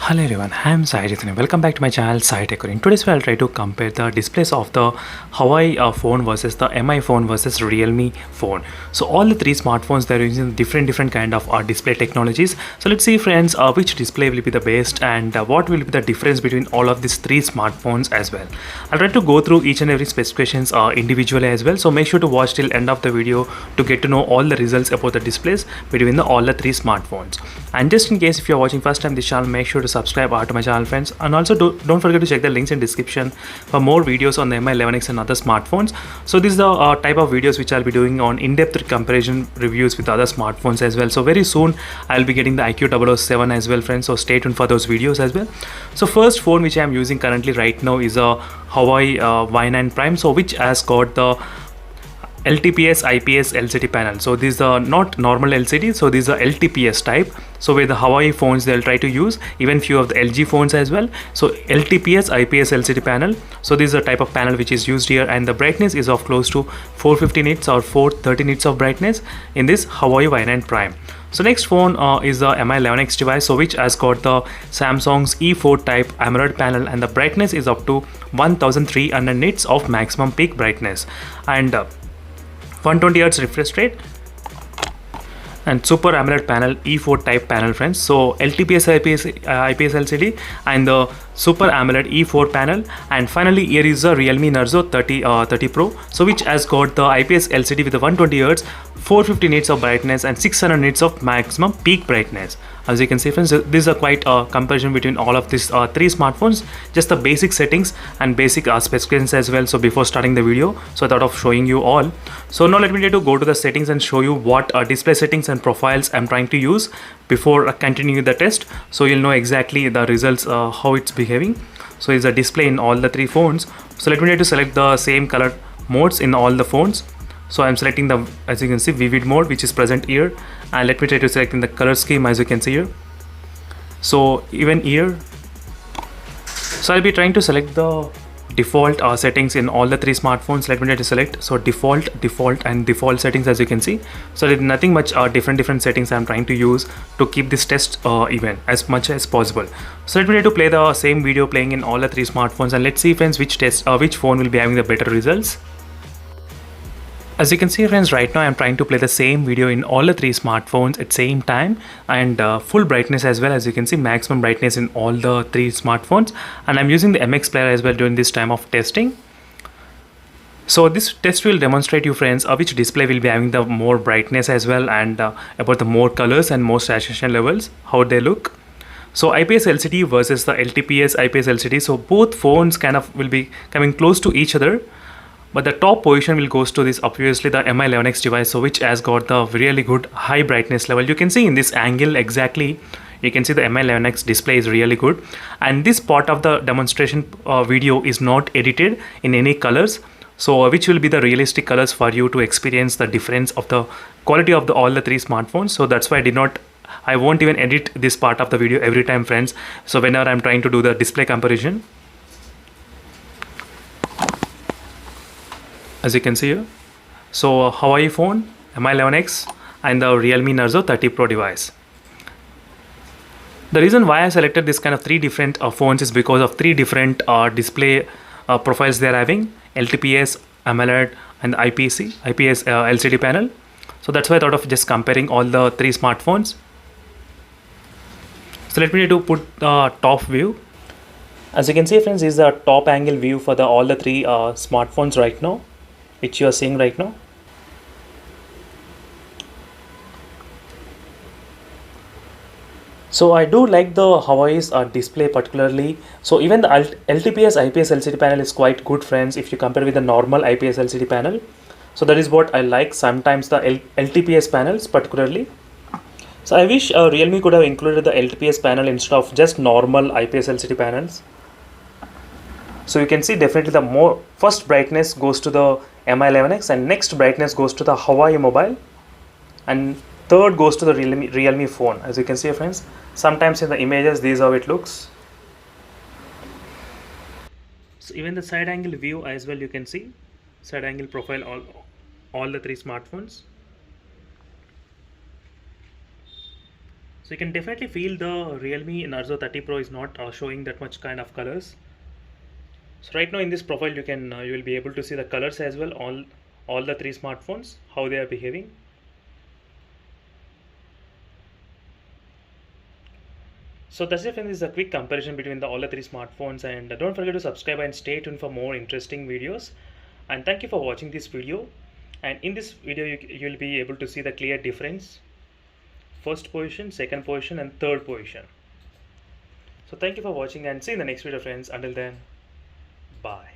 Hello everyone, I am Sai Jithan. Welcome back to my channel Sai Tech. In today's video, I'll try to compare the displays of the Huawei phone versus the MI phone versus Realme phone. So all the three smartphones, they're using different kind of display technologies. So let's see friends, which display will be the best and what will be the difference between all of these three smartphones as well. I'll try to go through each and every specifications individually as well. So make sure to watch till end of the video to get to know all the results about the displays between all the three smartphones. And just in case if you're watching first time this channel, make sure to subscribe to my channel friends, and also don't forget to check the links in description for more videos on the Mi11X and other smartphones. So this is the type of videos which I'll be doing on in-depth comparison reviews with other smartphones as well. So very soon I'll be getting the IQ007 as well friends, so stay tuned for those videos as well. So first phone which I'm using currently right now is a Huawei Y9 Prime, so which has got the LTPS IPS LCD panel. So these are not normal LCD, so these are LTPS type. So with the Huawei phones they'll try to use, even few of the LG phones as well. So LTPS IPS LCD panel. So this is a type of panel which is used here, and the brightness is of close to 450 nits or 430 nits of brightness in this Huawei Y9 Prime. So next phone is the Mi11X device, so which has got the Samsung's E4 type AMOLED panel, and the brightness is up to 1300 nits of maximum peak brightness, and 120 Hz refresh rate, and Super AMOLED panel, E4 type panel friends. So LTPS IPS LCD and the Super AMOLED E4 panel, and finally here is the Realme Narzo 30 Pro, so which has got the IPS LCD with the 120 Hz, 450 nits of brightness and 600 nits of maximum peak brightness. As you can see friends, this is a quite comparison between all of these three smartphones, just the basic settings and basic specifications as well. So before starting the video, so I thought of showing you all. So now let me try to go to the settings and show you what display settings and profiles I'm trying to use before continuing the test, so you'll know exactly the results, how it's behaving. So it's a display in all the three phones. So let me try to select the same color modes in all the phones. So I'm selecting the, as you can see, vivid mode which is present here, and let me try to select in the color scheme as you can see here. So even here, so I'll be trying to select the default settings in all the three smartphones. Let me try to select, so default and default settings as you can see. So there's nothing much different settings I'm trying to use to keep this test even as much as possible. So let me try to play the same video playing in all the three smartphones, and let's see friends which phone will be having the better results. As you can see friends, right now I'm trying to play the same video in all the three smartphones at same time, and full brightness as well. As you can see, maximum brightness in all the three smartphones, and I'm using the MX player as well during this time of testing. So this test will demonstrate you friends which display will be having the more brightness as well, and about the more colors and more saturation levels, how they look. So IPS LCD versus the LTPS IPS LCD, so both phones kind of will be coming close to each other, but the top position will goes to this obviously the Mi11X device, so which has got the really good high brightness level. You can see in this angle exactly, you can see the Mi11X display is really good, and this part of the demonstration video is not edited in any colors, so which will be the realistic colors for you to experience the difference of the quality of all the three smartphones. So that's why I won't even edit this part of the video every time friends, so whenever I'm trying to do the display comparison. As you can see here, so Huawei phone, Mi11X and the Realme Narzo 30 Pro device. The reason why I selected this kind of three different phones is because of three different display profiles they are having: LTPS, AMOLED and IPS LCD panel. So that's why I thought of just comparing all the three smartphones. So let me put the top view. As you can see friends, this is the top angle view for all the three smartphones right now, which you are seeing right now. So I do like the Huawei's display particularly. So even the LTPS IPS LCD panel is quite good friends if you compare with the normal IPS LCD panel. So that is what I like, sometimes the LTPS panels particularly. So I wish Realme could have included the LTPS panel instead of just normal IPS LCD panels. So you can see definitely the more first brightness goes to the Mi11X, and next brightness goes to the Huawei mobile, and third goes to the Realme phone. As you can see friends, sometimes in the images this is how it looks. So even the side angle view as well, you can see side angle profile all the three smartphones. So you can definitely feel the Realme Narzo 30 Pro is not showing that much kind of colors. So right now in this profile you will be able to see the colors as well, all the three smartphones, how they are behaving. So that's it, friends. This is a quick comparison between all the three smartphones, and don't forget to subscribe and stay tuned for more interesting videos. And thank you for watching this video. And in this video you'll be able to see the clear difference: first position, second position, and third position. So thank you for watching and see you in the next video, friends. Until then, bye.